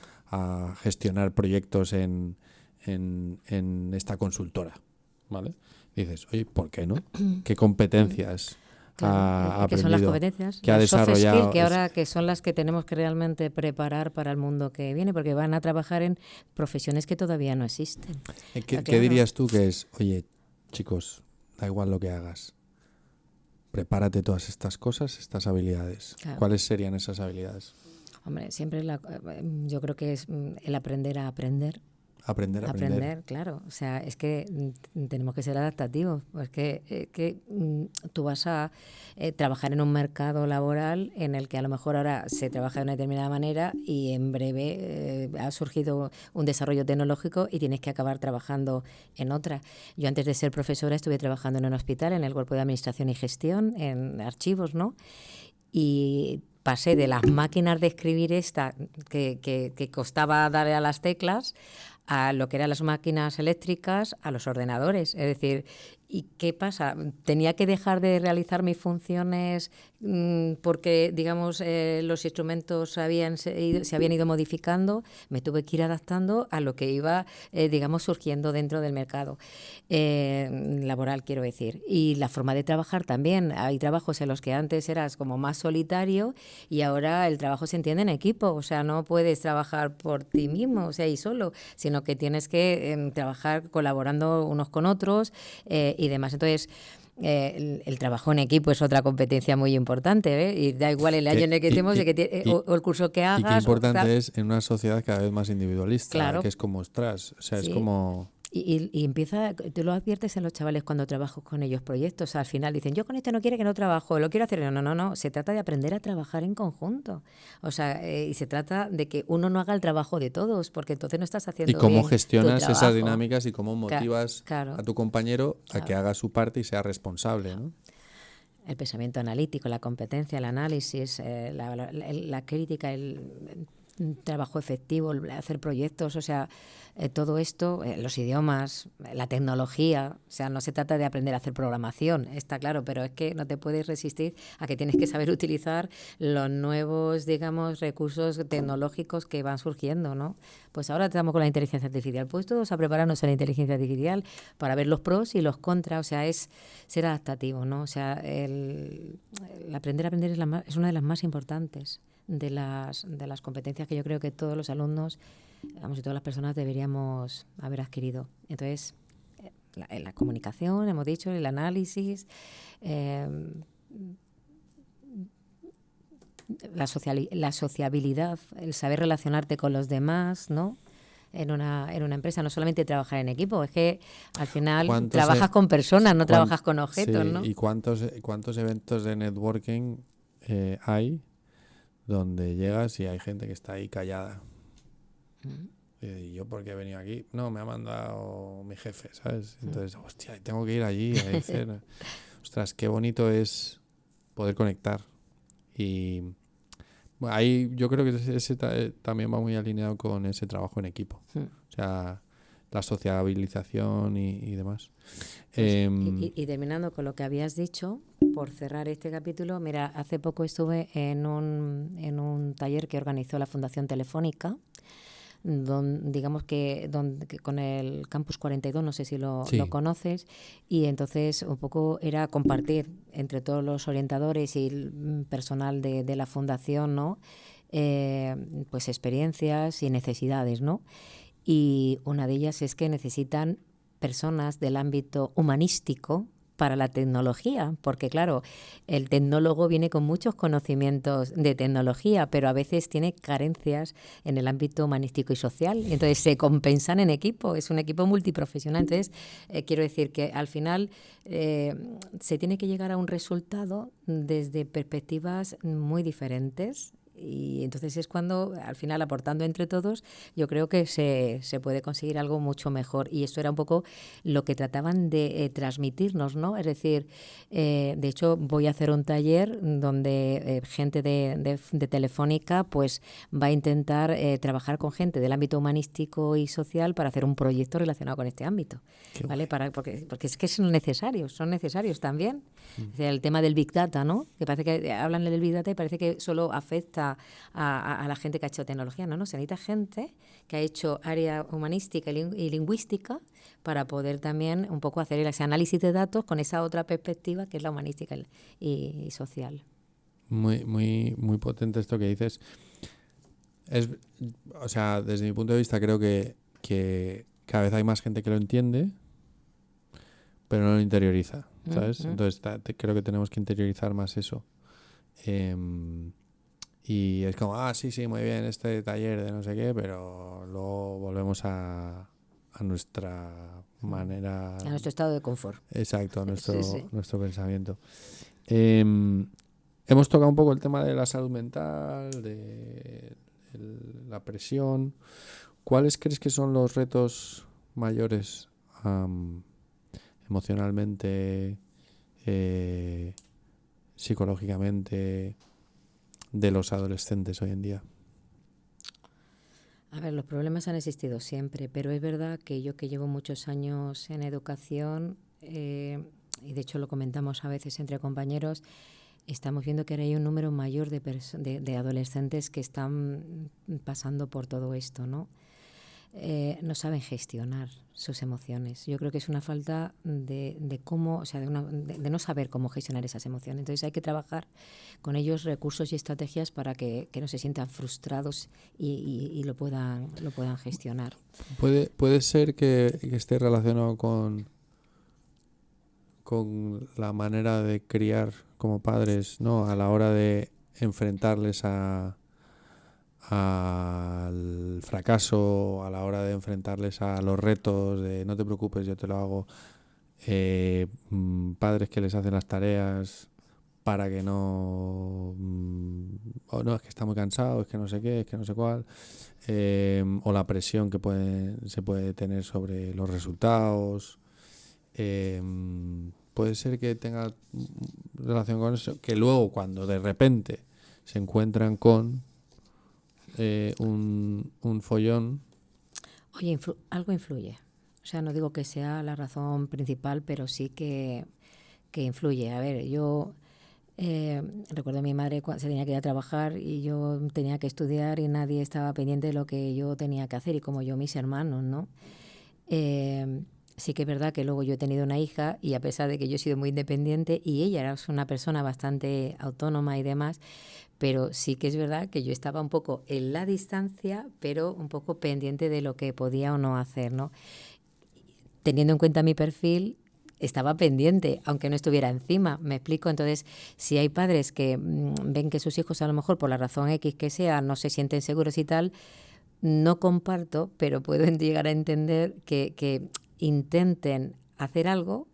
gestionar proyectos en esta consultora? ¿Vale? Y dices, oye, ¿por qué no? ¿Qué competencias ha aprendido? ¿Qué son las competencias? Que ha desarrollado. Soft skills, que ahora que son las que tenemos que realmente preparar para el mundo que viene, porque van a trabajar en profesiones que todavía no existen. ¿Qué dirías tú que es, oye, chicos, da igual lo que hagas, prepárate todas estas cosas, estas habilidades? Claro. ¿Cuáles serían esas habilidades? Hombre, siempre yo creo que es el aprender a aprender. Aprender. Claro. O sea, es que tenemos que ser adaptativos. Es que tú vas a trabajar en un mercado laboral en el que a lo mejor ahora se trabaja de una determinada manera y en breve ha surgido un desarrollo tecnológico y tienes que acabar trabajando en otra. Yo antes de ser profesora estuve trabajando en un hospital, en el cuerpo de administración y gestión, en archivos, ¿no? Y pasé de las máquinas de escribir que costaba darle a las teclas a lo que eran las máquinas eléctricas, a los ordenadores. Es decir, ¿y qué pasa? Tenía que dejar de realizar mis funciones porque, digamos, los instrumentos se habían ido modificando. Me tuve que ir adaptando a lo que iba, digamos, surgiendo dentro del mercado laboral, quiero decir. Y la forma de trabajar también. Hay trabajos en los que antes eras como más solitario y ahora el trabajo se entiende en equipo. O sea, no puedes trabajar por ti mismo, o sea, y solo, sino que tienes que trabajar colaborando unos con otros y demás. Entonces, el trabajo en equipo es otra competencia muy importante, ¿eh? Y da igual el año en el que estemos o el curso que hagas. Y qué importante es en una sociedad cada vez más individualista, claro, que es como, ostras, o sea, sí. es como... Y empieza, tú lo adviertes en los chavales cuando trabajas con ellos proyectos. Al final dicen, yo con esto no quiero que no trabajo, lo quiero hacer. No. Se trata de aprender a trabajar en conjunto. O sea, y se trata de que uno no haga el trabajo de todos, porque entonces no estás haciendo Y cómo bien gestionas tu esas trabajo. dinámicas y cómo motivas Claro, a tu compañero a que haga su parte y sea responsable, ¿no? el pensamiento analítico, la competencia, el análisis, la crítica, el trabajo efectivo, el hacer proyectos, o sea, todo esto, los idiomas, la tecnología, o sea, no se trata de aprender a hacer programación, está claro, pero es que no te puedes resistir a que tienes que saber utilizar los nuevos, digamos, recursos tecnológicos que van surgiendo, ¿no? Pues ahora estamos con la inteligencia artificial, pues todos a prepararnos a la inteligencia artificial para ver los pros y los contras, o sea, es ser adaptativo, ¿no? O sea, el aprender a aprender es una de las más importantes de las competencias que yo creo que todos los alumnos, vamos, y todas las personas deberíamos haber adquirido. Entonces, la comunicación, hemos dicho, el análisis, la sociabilidad, el saber relacionarte con los demás, ¿no? En una empresa, no solamente trabajar en equipo, es que al final trabajas con personas, no trabajas con objetos, sí, ¿no? ¿y cuántos eventos de networking hay donde llegas y hay gente que está ahí callada? ¿Y yo por qué he venido aquí? No, me ha mandado mi jefe, ¿sabes? Entonces, hostia, tengo que ir allí a decir, ostras, qué bonito es poder conectar. Y bueno, ahí yo creo que ese también va muy alineado con ese trabajo en equipo. O sea, la sociabilización y demás. Pues, y terminando con lo que habías dicho, por cerrar este capítulo, mira, hace poco estuve en un taller que organizó la Fundación Telefónica, digamos que con el Campus 42, no sé si lo conoces, y entonces un poco era compartir entre todos los orientadores y el personal de la fundación, ¿no? Pues experiencias y necesidades, ¿no? Y una de ellas es que necesitan personas del ámbito humanístico para la tecnología, porque claro, el tecnólogo viene con muchos conocimientos de tecnología, pero a veces tiene carencias en el ámbito humanístico y social, entonces se compensan en equipo, es un equipo multiprofesional. Entonces, quiero decir que al final se tiene que llegar a un resultado desde perspectivas muy diferentes. Y entonces es cuando, al final, aportando entre todos, yo creo que se puede conseguir algo mucho mejor. Y esto era un poco lo que trataban de transmitirnos, ¿no? Es decir, de hecho, voy a hacer un taller donde gente de Telefónica pues va a intentar trabajar con gente del ámbito humanístico y social para hacer un proyecto relacionado con este ámbito, ¿vale? Porque es que son necesarios también. Es decir, el tema del Big Data, ¿no? Que parece que hablan del Big Data y parece que solo afecta a la gente que ha hecho tecnología. No, se necesita gente que ha hecho área humanística y lingüística para poder también un poco hacer ese análisis de datos con esa otra perspectiva que es la humanística y social. Muy, muy, muy potente esto que dices. O sea, desde mi punto de vista creo que cada vez hay más gente que lo entiende, pero no lo interioriza, ¿sabes? Entonces creo que tenemos que interiorizar más eso. Y es como, sí, muy bien, este taller de no sé qué, pero luego volvemos a nuestra manera. A nuestro estado de confort. Exacto, a Sí. nuestro pensamiento. Hemos tocado un poco el tema de la salud mental, de la presión. ¿Cuáles crees que son los retos mayores emocionalmente, psicológicamente, de los adolescentes hoy en día? A ver, los problemas han existido siempre, pero es verdad que yo que llevo muchos años en educación, y de hecho lo comentamos a veces entre compañeros, estamos viendo que ahora hay un número mayor de adolescentes que están pasando por todo esto, ¿no? No saben gestionar sus emociones. Yo creo que es una falta de cómo, o sea, de no saber cómo gestionar esas emociones. Entonces hay que trabajar con ellos recursos y estrategias para que no se sientan frustrados y lo puedan gestionar. Puede ser que esté relacionado con la manera de criar como padres, ¿no? A la hora de enfrentarles al fracaso, a la hora de enfrentarles a los retos, de no te preocupes, yo te lo hago. Padres que les hacen las tareas para que no... o no, es que está muy cansado, es que no sé qué, es que no sé cuál. O la presión que se puede tener sobre los resultados. Puede ser que tenga relación con eso, que luego cuando de repente se encuentran con un follón. Oye, algo influye. O sea, no digo que sea la razón principal, pero sí que influye. A ver, yo recuerdo a mi madre cuando se tenía que ir a trabajar y yo tenía que estudiar y nadie estaba pendiente de lo que yo tenía que hacer, y como yo mis hermanos, ¿no? Sí que es verdad que luego yo he tenido una hija y a pesar de que yo he sido muy independiente y ella era una persona bastante autónoma y demás, pero sí que es verdad que yo estaba un poco en la distancia, pero un poco pendiente de lo que podía o no hacer, ¿no? Teniendo en cuenta mi perfil, estaba pendiente, aunque no estuviera encima, me explico. Entonces, si hay padres que ven que sus hijos a lo mejor por la razón X que sea no se sienten seguros y tal, no comparto, pero puedo llegar a entender que intenten hacer algo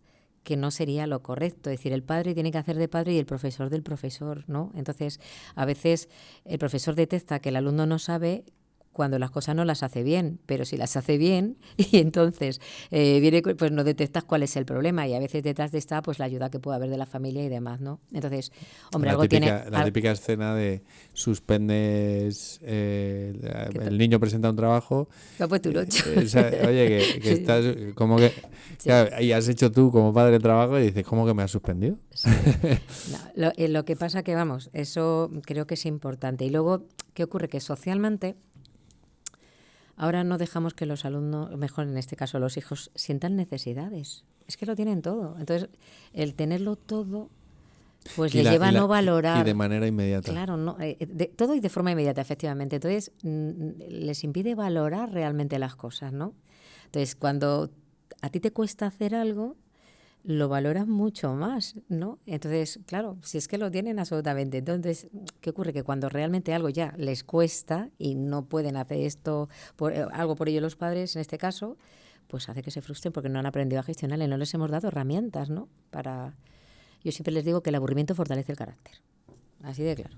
que no sería lo correcto. Es decir, el padre tiene que hacer de padre y el profesor del profesor, ¿no? Entonces, a veces el profesor detecta que el alumno no sabe cuando las cosas no las hace bien, pero si las hace bien, y entonces viene, pues no detectas cuál es el problema, y a veces detrás de esta pues la ayuda que puede haber de la familia y demás, ¿no? Entonces, hombre, La típica escena de suspendes, el niño presenta un trabajo, pues tú lo oye, que estás como que Sí. Claro, y has hecho tú como padre el trabajo y dices, ¿cómo que me has suspendido? Sí. No, lo que pasa que, vamos, eso creo que es importante. Y luego, ¿qué ocurre? Que socialmente ahora no dejamos que los alumnos, mejor en este caso los hijos, sientan necesidades. Es que lo tienen todo. Entonces, el tenerlo todo, pues les lleva a no valorar. Y de manera inmediata. Claro, no, todo y de forma inmediata, efectivamente. Entonces, les impide valorar realmente las cosas, ¿no? Entonces, cuando a ti te cuesta hacer algo, lo valoras mucho más, ¿no? Entonces, claro, si es que lo tienen absolutamente. Entonces, ¿qué ocurre? Que cuando realmente algo ya les cuesta y no pueden hacer esto, algo por ello los padres, en este caso, pues hace que se frustren porque no han aprendido a gestionar y no les hemos dado herramientas, ¿no? Yo siempre les digo que el aburrimiento fortalece el carácter. Así de claro.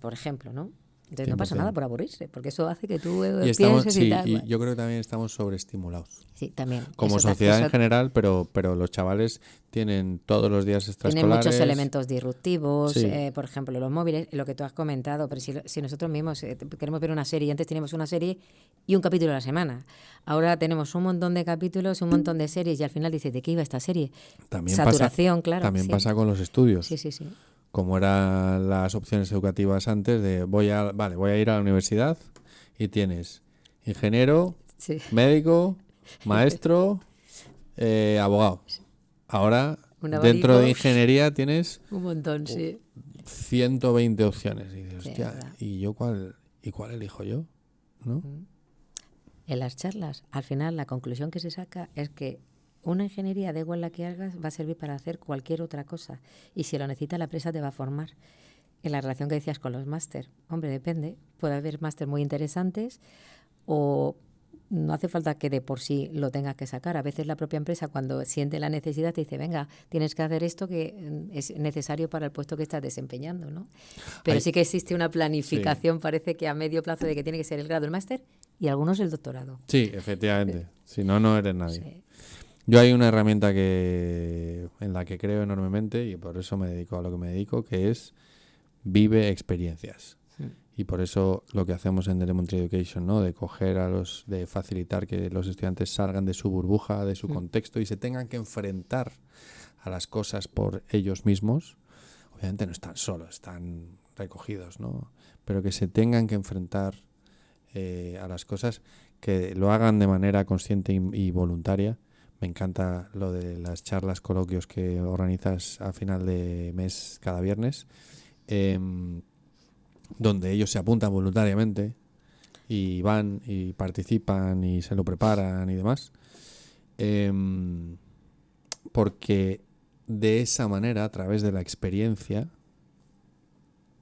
Por ejemplo, ¿no? Entonces 100%. No pasa nada por aburrirse, porque eso hace que tú pienses y tal. Y yo creo que también estamos sobreestimulados. Sí, también. Como sociedad en general, pero los chavales tienen todos los días extraescolares. Tienen muchos elementos disruptivos, Sí. Por ejemplo, los móviles, lo que tú has comentado, pero si nosotros mismos queremos ver una serie, antes teníamos una serie y un capítulo a la semana. Ahora tenemos un montón de capítulos, un montón de series y al final dices, ¿de qué iba esta serie? También Saturación, claro. También sí. pasa con los estudios. Sí, sí, sí. Como eran las opciones educativas antes de voy a ir a la universidad y tienes ingeniero, Sí. médico, maestro, abogado. Ahora, dentro de ingeniería tienes un montón, sí. 120 opciones. Y dices, Sí, hostia, verdad. ¿y yo cuál elijo yo? ¿No? En las charlas, al final, la conclusión que se saca es que una ingeniería, da igual la que hagas, va a servir para hacer cualquier otra cosa. Y si lo necesita, la empresa te va a formar. en la relación que decías con los máster. Hombre, depende. Puede haber máster muy interesantes o no hace falta que de por sí lo tengas que sacar. A veces la propia empresa, cuando siente la necesidad, te dice, venga, tienes que hacer esto que es necesario para el puesto que estás desempeñando, ¿no? Pero sí que existe una planificación, parece que a medio plazo, de que tiene que ser el grado, el máster y algunos el doctorado. Sí, efectivamente. Si no, no eres nadie. Sí. Yo hay una herramienta en la que creo enormemente y por eso me dedico a lo que me dedico, que es vive experiencias. Y por eso lo que hacemos en The Lemon Tree Education, ¿no? De de facilitar que los estudiantes salgan de su burbuja, de su contexto y se tengan que enfrentar a las cosas por ellos mismos. Obviamente no están solos, están recogidos, ¿no? Pero que se tengan que enfrentar a las cosas, que lo hagan de manera consciente y voluntaria. Me encanta lo de las charlas, coloquios que organizas a final de mes cada viernes. Donde ellos se apuntan voluntariamente y van y participan y se lo preparan y demás, porque de esa manera, a través de la experiencia,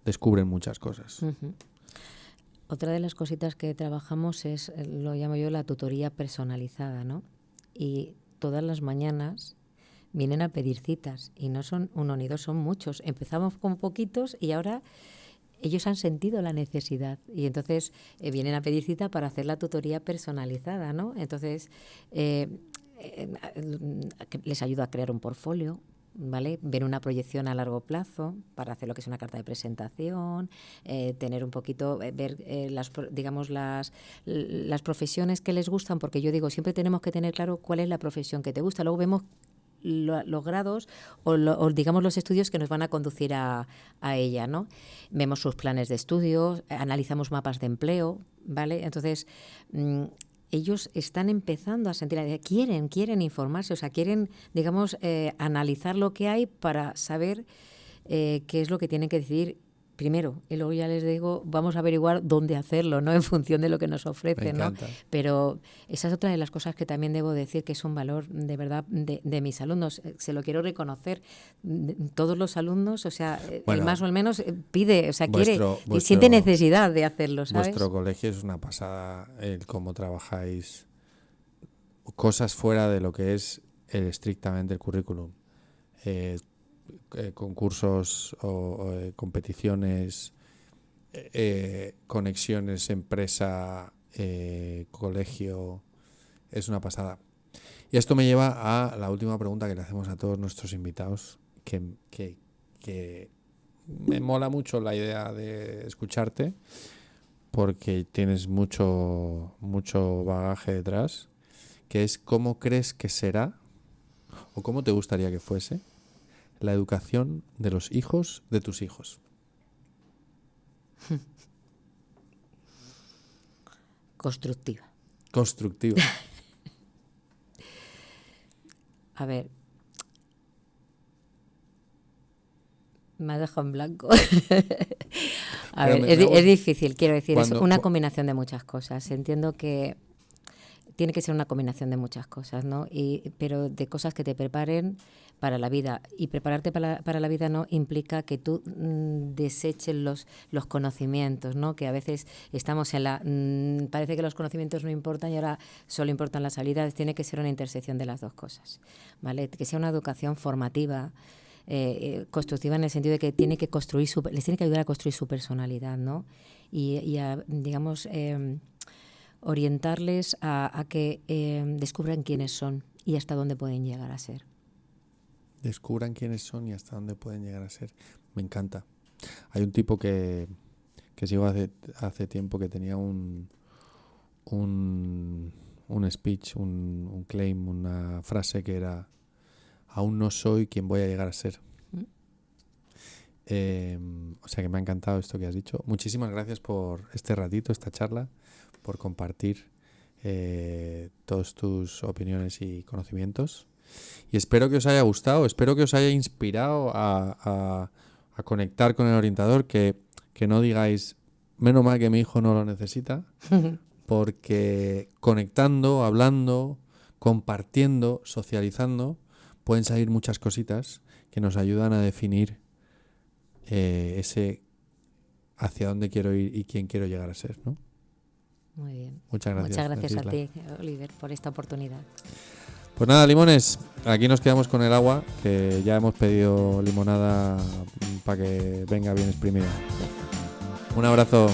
descubren muchas cosas. Uh-huh. Otra de las cositas que trabajamos es, lo llamo yo, la tutoría personalizada, ¿no? Y todas las mañanas vienen a pedir citas y no son uno ni dos, son muchos. Empezamos con poquitos y ahora ellos han sentido la necesidad y entonces vienen a pedir cita para hacer la tutoría personalizada, ¿no? Entonces les ayuda a crear un portfolio, ¿vale? Ver una proyección a largo plazo para hacer lo que es una carta de presentación, tener un poquito, ver las profesiones que les gustan, porque yo digo, siempre tenemos que tener claro cuál es la profesión que te gusta. Luego vemos los grados o digamos los estudios que nos van a conducir a ella, ¿no? Vemos sus planes de estudio, analizamos mapas de empleo, ¿vale? Entonces, ellos están empezando a sentir, quieren informarse, o sea, quieren, digamos, analizar lo que hay para saber qué es lo que tienen que decidir primero, y luego ya les digo, vamos a averiguar dónde hacerlo, ¿no? En función de lo que nos ofrecen, ¿no? Pero esa es otra de las cosas que también debo decir que es un valor de verdad de mis alumnos. Se lo quiero reconocer. Todos los alumnos, o sea, bueno, el más o el menos pide, o sea, siente necesidad de hacerlo, ¿sabes? Vuestro colegio es una pasada, el cómo trabajáis cosas fuera de lo que es estrictamente el currículum. Concursos o competiciones, conexiones, empresa, colegio, es una pasada. Y esto me lleva a la última pregunta que le hacemos a todos nuestros invitados, que me mola mucho la idea de escucharte porque tienes mucho bagaje detrás, que es cómo crees que será o cómo te gustaría que fuese la educación de los hijos de tus hijos. Constructiva. Constructiva. A ver, me ha dejado en blanco. A ver, es difícil, quiero decir, es una combinación de muchas cosas. Entiendo que tiene que ser una combinación de muchas cosas, ¿no? Pero de cosas que te preparen para la vida. Y prepararte para la vida no implica que tú deseches los conocimientos, ¿no? Que a veces estamos en parece que los conocimientos no importan y ahora solo importan las habilidades. Tiene que ser una intersección de las dos cosas, ¿vale? Que sea una educación formativa, constructiva, en el sentido de que tiene que les tiene que ayudar a construir su personalidad, ¿no? Y a, digamos, orientarles a que descubran quiénes son y hasta dónde pueden llegar a ser. Descubran quiénes son y hasta dónde pueden llegar a ser. Me encanta. Hay un tipo que sigo hace tiempo que tenía un speech, un claim, una frase que era: aún no soy quien voy a llegar a ser. O sea que me ha encantado esto que has dicho. Muchísimas gracias por este ratito, esta charla, por compartir todas tus opiniones y conocimientos. Y espero que os haya gustado, espero que os haya inspirado a conectar con el orientador, que no digáis, menos mal que mi hijo no lo necesita, porque conectando, hablando, compartiendo, socializando, pueden salir muchas cositas que nos ayudan a definir ese hacia dónde quiero ir y quién quiero llegar a ser, ¿no? Muy bien. Muchas gracias. Muchas gracias a Cisla. ti, Oliver, por esta oportunidad. Pues nada, limones, aquí nos quedamos con el agua, que ya hemos pedido limonada para que venga bien exprimida. Un abrazo.